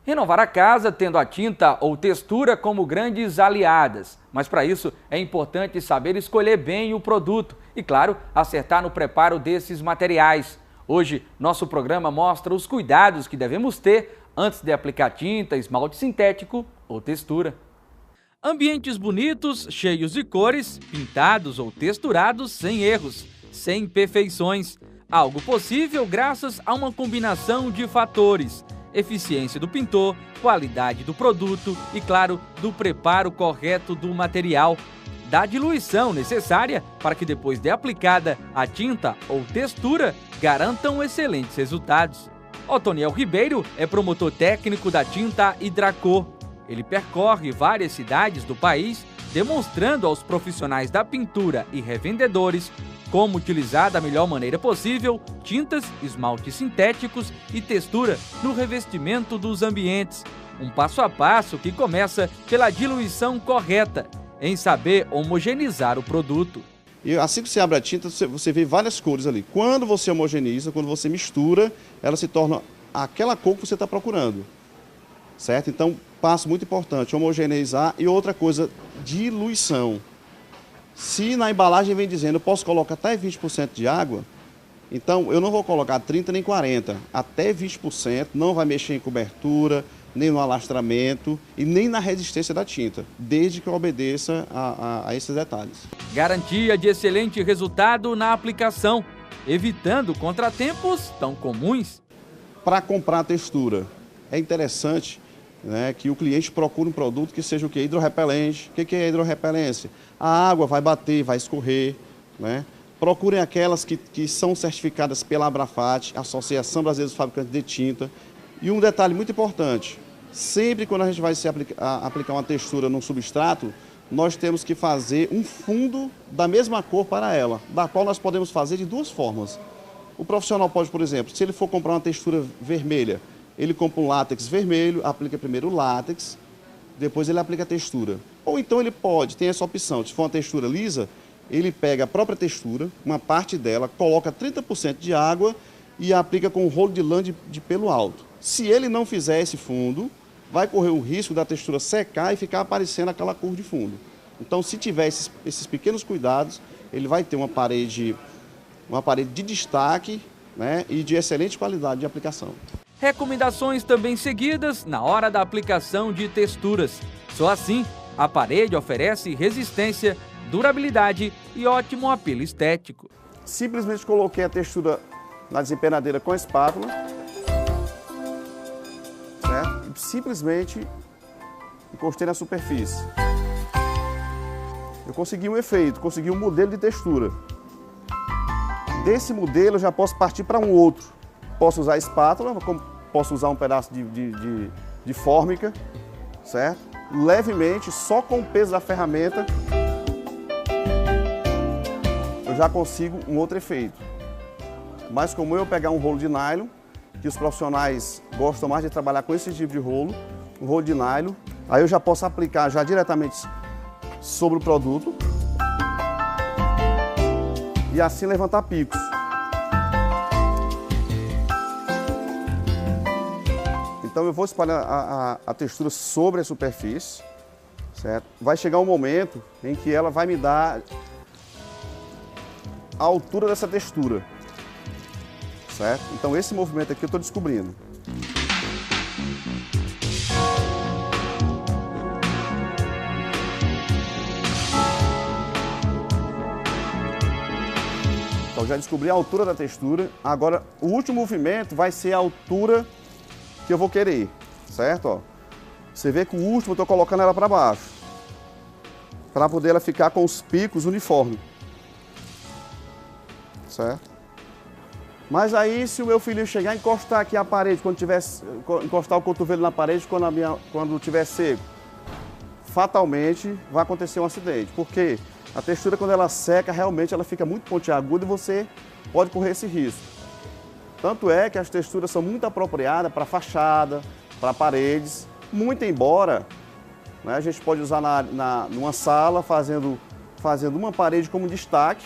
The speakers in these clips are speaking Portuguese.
Renovar a casa tendo a tinta ou textura como grandes aliadas. Mas para isso é importante saber escolher bem o produto e, claro, acertar no preparo desses materiais. Hoje, nosso programa mostra os cuidados que devemos ter antes de aplicar tinta, esmalte sintético ou textura. Ambientes bonitos, cheios de cores, pintados ou texturados sem erros, sem imperfeições. Algo possível graças a uma combinação de fatores: eficiência do pintor, qualidade do produto e, claro, do preparo correto do material, da diluição necessária para que depois de aplicada a tinta ou textura garantam excelentes resultados. Otoniel Ribeiro é promotor técnico da tinta Hidracor. Ele percorre várias cidades do país, demonstrando aos profissionais da pintura e revendedores como utilizar da melhor maneira possível tintas, esmaltes sintéticos e textura no revestimento dos ambientes. Um passo a passo que começa pela diluição correta, em saber homogeneizar o produto. E assim que você abre a tinta, você vê várias cores ali. Quando você homogeneiza, quando você mistura, ela se torna aquela cor que você está procurando. Certo? Então, passo muito importante, homogeneizar. E outra coisa, diluição. Se na embalagem vem dizendo, eu posso colocar até 20% de água, então eu não vou colocar 30% nem 40%, até 20%, não vai mexer em cobertura, nem no alastramento e nem na resistência da tinta, desde que eu obedeça a esses detalhes. Garantia de excelente resultado na aplicação, evitando contratempos tão comuns. Para comprar textura, é interessante, né, que o cliente procure um produto que seja o quê? Hidrorrepelente. O que é hidrorrepelência? A água vai bater, vai escorrer, né? Procurem aquelas que são certificadas pela Abrafat, Associação Brasileira dos Fabricantes de Tinta. E um detalhe muito importante, sempre quando a gente vai aplicar uma textura num substrato, nós temos que fazer um fundo da mesma cor para ela, da qual nós podemos fazer de duas formas. O profissional pode, por exemplo, se ele for comprar uma textura vermelha, ele compra um látex vermelho, aplica primeiro o látex, depois ele aplica a textura. Ou então ele pode, tem essa opção, se for uma textura lisa, ele pega a própria textura, uma parte dela, coloca 30% de água e aplica com um rolo de lã de pelo alto. Se ele não fizer esse fundo, vai correr o risco da textura secar e ficar aparecendo aquela cor de fundo. Então, se tiver esses pequenos cuidados, ele vai ter uma parede de destaque, né, e de excelente qualidade de aplicação. Recomendações também seguidas na hora da aplicação de texturas. Só assim, a parede oferece resistência, durabilidade e ótimo apelo estético. Simplesmente coloquei a textura na desempenadeira com a espátula, certo? E simplesmente encostei na superfície. Eu consegui um efeito, consegui um modelo de textura. Desse modelo eu já posso partir para um outro. Posso usar a espátula, posso usar um pedaço de fórmica, certo? Levemente, só com o peso da ferramenta, eu já consigo um outro efeito. Mas como eu pegar um rolo de nylon, que os profissionais gostam mais de trabalhar com esse tipo de rolo, um rolo de nylon, aí eu já posso aplicar já diretamente sobre o produto e assim levantar picos. Então eu vou espalhar a textura sobre a superfície, certo? Vai chegar um momento em que ela vai me dar a altura dessa textura, certo? Então esse movimento aqui eu estou descobrindo. Então já descobri a altura da textura. Agora o último movimento vai ser a altura que eu vou querer, certo? Ó, você vê que o último eu estou colocando ela para baixo, para poder ela ficar com os picos uniformes, certo? Mas aí se o meu filhinho chegar e encostar aqui a parede, encostar o cotovelo na parede quando tiver seco, fatalmente vai acontecer um acidente, porque a textura quando ela seca realmente ela fica muito pontiaguda e você pode correr esse risco. Tanto é que as texturas são muito apropriadas para fachada, para paredes, muito embora, né, a gente pode usar numa sala fazendo uma parede como destaque,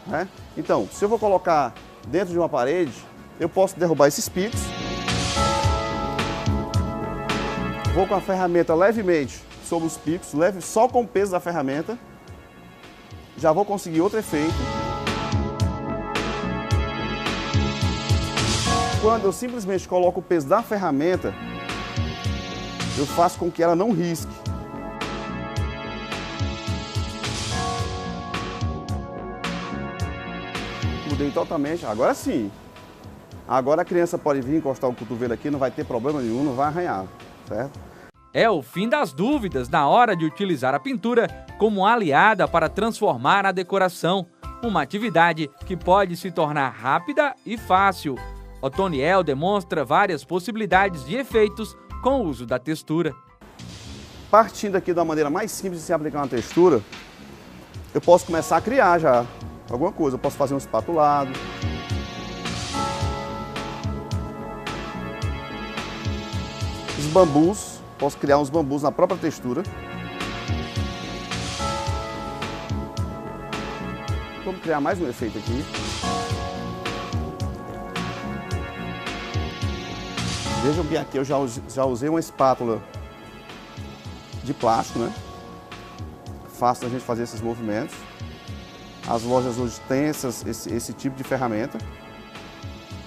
né? Então, se eu vou colocar dentro de uma parede, eu posso derrubar esses picos Vou com a ferramenta levemente sobre os picos, leve só com o peso da ferramenta. Já vou conseguir outro efeito. Quando eu simplesmente coloco o peso da ferramenta, eu faço com que ela não risque. Mudei totalmente, agora sim. Agora a criança pode vir encostar o cotovelo aqui, não vai ter problema nenhum, não vai arranhar, certo? É o fim das dúvidas na hora de utilizar a pintura como aliada para transformar a decoração. Uma atividade que pode se tornar rápida e fácil. Otoniel demonstra várias possibilidades de efeitos com o uso da textura. Partindo aqui da maneira mais simples de se aplicar uma textura, eu posso começar a criar já alguma coisa. Eu posso fazer um espatulado. Os bambus, posso criar uns bambus na própria textura. Vamos criar mais um efeito aqui. Vejam que aqui eu já usei uma espátula de plástico, né? Fácil a gente fazer esses movimentos. As lojas hoje têm esse tipo de ferramenta.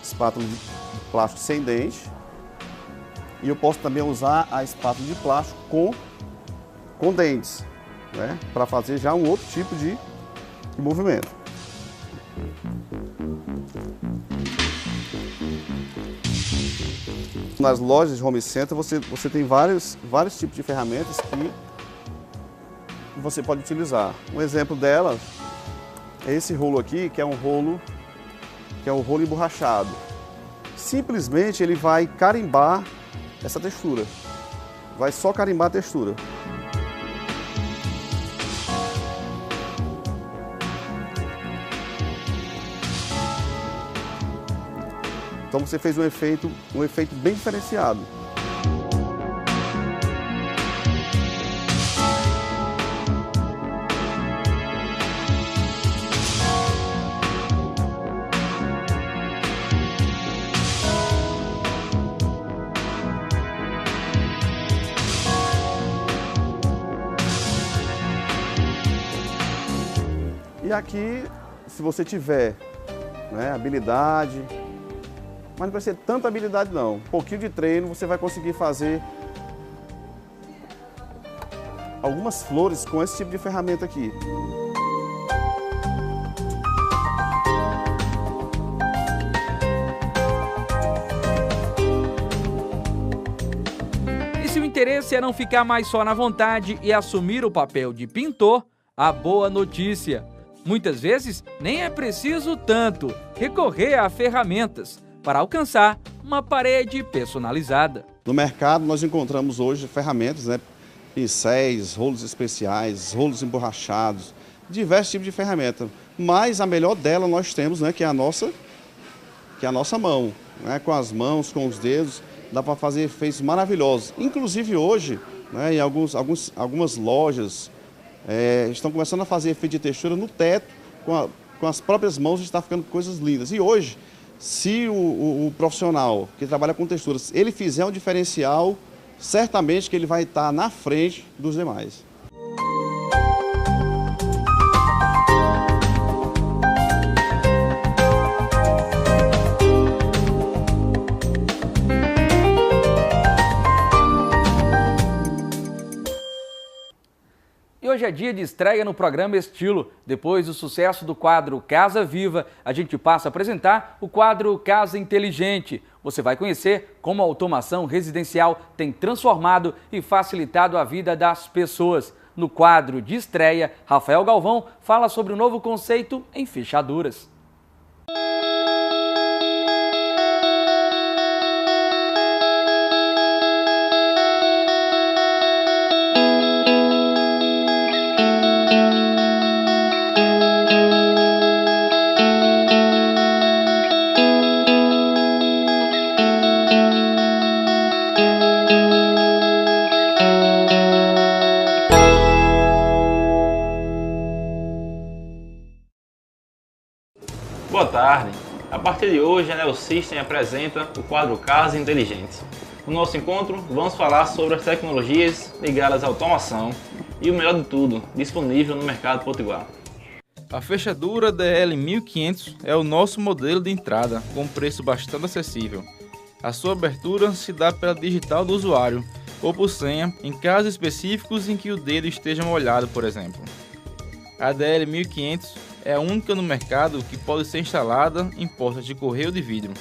Espátula de plástico sem dente. E eu posso também usar a espátula de plástico com dentes, né? Para fazer já um outro tipo de movimento. Nas lojas de home center você tem vários tipos de ferramentas que você pode utilizar. Um exemplo dela é esse rolo aqui, que é um rolo emborrachado. Simplesmente ele vai carimbar essa textura. Vai só carimbar a textura. Então você fez um efeito bem diferenciado. E aqui, se você tiver, né, habilidade, mas não vai ser tanta habilidade não. Um pouquinho de treino você vai conseguir fazer algumas flores com esse tipo de ferramenta aqui. E se o interesse é não ficar mais só na vontade e assumir o papel de pintor, a boa notícia: muitas vezes nem é preciso tanto recorrer a ferramentas para alcançar uma parede personalizada. No mercado nós encontramos hoje ferramentas, né? Pincéis, rolos especiais, rolos emborrachados, diversos tipos de ferramenta. Mas a melhor dela nós temos, né, que é a nossa mão, né? Com as mãos, com os dedos, dá para fazer efeitos maravilhosos. Inclusive hoje, né, em algumas lojas estão começando a fazer efeito de textura no teto, com as próprias mãos, está ficando coisas lindas. E hoje, se o profissional que trabalha com texturas, ele fizer um diferencial, certamente que ele vai estar na frente dos demais. E hoje é dia de estreia no programa Estilo. Depois do sucesso do quadro Casa Viva, a gente passa a apresentar o quadro Casa Inteligente. Você vai conhecer como a automação residencial tem transformado e facilitado a vida das pessoas. No quadro de estreia, Rafael Galvão fala sobre o novo conceito em fechaduras. Boa tarde. A partir de hoje, a Neo System apresenta o quadro Casa Inteligente. No nosso encontro, vamos falar sobre as tecnologias ligadas à automação e o melhor de tudo, disponível no mercado potiguar. A fechadura DL 1500 é o nosso modelo de entrada, com preço bastante acessível. A sua abertura se dá pela digital do usuário, ou por senha, em casos específicos em que o dedo esteja molhado, por exemplo. A DL 1500 é a única no mercado que pode ser instalada em portas de correio de vidro.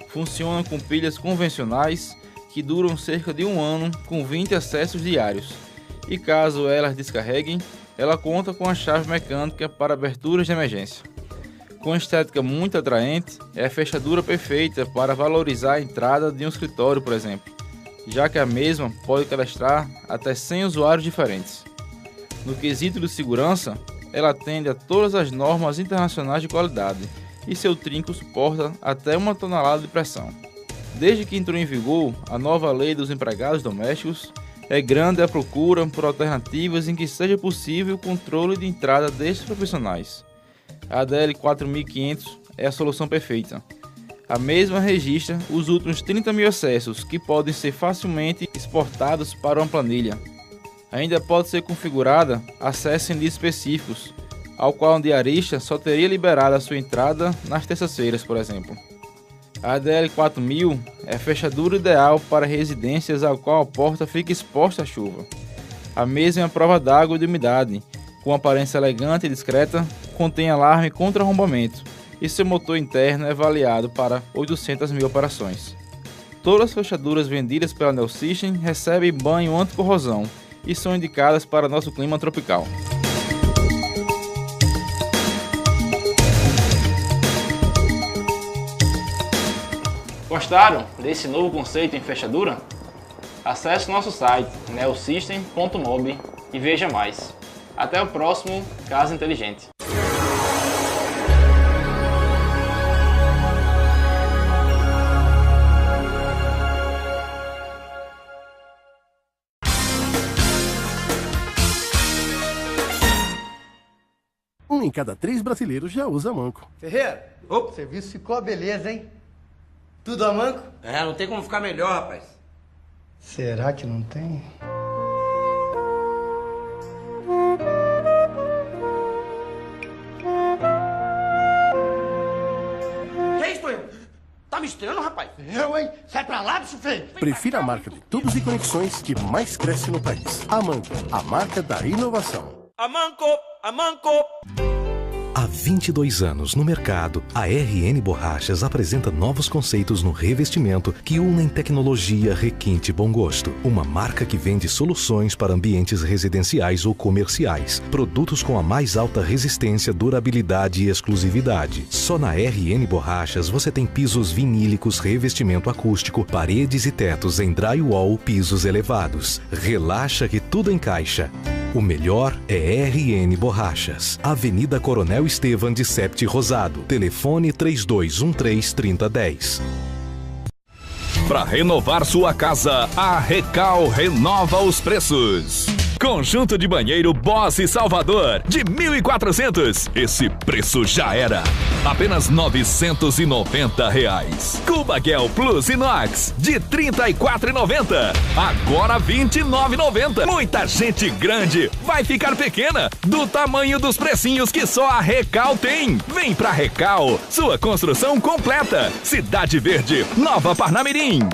Funciona com pilhas convencionais que duram cerca de 1 ano com 20 acessos diários. E caso elas descarreguem, ela conta com a chave mecânica para aberturas de emergência. Com estética muito atraente, é a fechadura perfeita para valorizar a entrada de um escritório, por exemplo, já que a mesma pode cadastrar até 100 usuários diferentes. No quesito de segurança, ela atende a todas as normas internacionais de qualidade e seu trinco suporta até 1 tonelada de pressão. Desde que entrou em vigor a nova lei dos empregados domésticos, é grande a procura por alternativas em que seja possível o controle de entrada destes profissionais. A DL 4500 é a solução perfeita. A mesma registra os últimos 30 mil acessos que podem ser facilmente exportados para uma planilha. Ainda pode ser configurada acesso em dias específicos, ao qual um diarista só teria liberado a sua entrada nas terças-feiras, por exemplo. A DL 4000 é a fechadura ideal para residências ao qual a porta fica exposta à chuva. A mesma é a prova d'água e de umidade, com aparência elegante e discreta, contém alarme contra arrombamento e seu motor interno é avaliado para 800 mil operações. Todas as fechaduras vendidas pela Nel System recebem banho anti-corrosão e são indicadas para nosso clima tropical. Gostaram desse novo conceito em fechadura? Acesse nosso site nelsystem.mob e veja mais. Até o próximo Casa Inteligente. Um em cada 3 brasileiros já usa Manco. Ferreira, o serviço ficou a beleza, hein? Tudo a Manco? É, não tem como ficar melhor, rapaz. Será que não tem? Que isso, Tonho? Tá me estranhando, rapaz? Eu, hein? Sai pra lá, bicho feio! Prefira a marca de tubos e conexões que mais cresce no país. A Manco, a marca da inovação. A Manco! A Manco! Há 22 anos no mercado, a RN Borrachas apresenta novos conceitos no revestimento que unem tecnologia, requinte e bom gosto. Uma marca que vende soluções para ambientes residenciais ou comerciais. Produtos com a mais alta resistência, durabilidade e exclusividade. Só na RN Borrachas você tem pisos vinílicos, revestimento acústico, paredes e tetos em drywall, pisos elevados. Relaxa que tudo encaixa. O melhor é RN Borrachas. Avenida Coronel Estevam de Septi Rosado. Telefone 3213-3010. Para renovar sua casa, a Recal renova os preços. Conjunto de banheiro Boss e Salvador, de R$ 1.400. Esse preço já era. Apenas R$ 990. Cubaguel Plus Inox, de R$ 34,90. Agora R$ 29,90. Muita gente grande vai ficar pequena, do tamanho dos precinhos que só a Recal tem. Vem pra Recal, sua construção completa. Cidade Verde, Nova Parnamirim.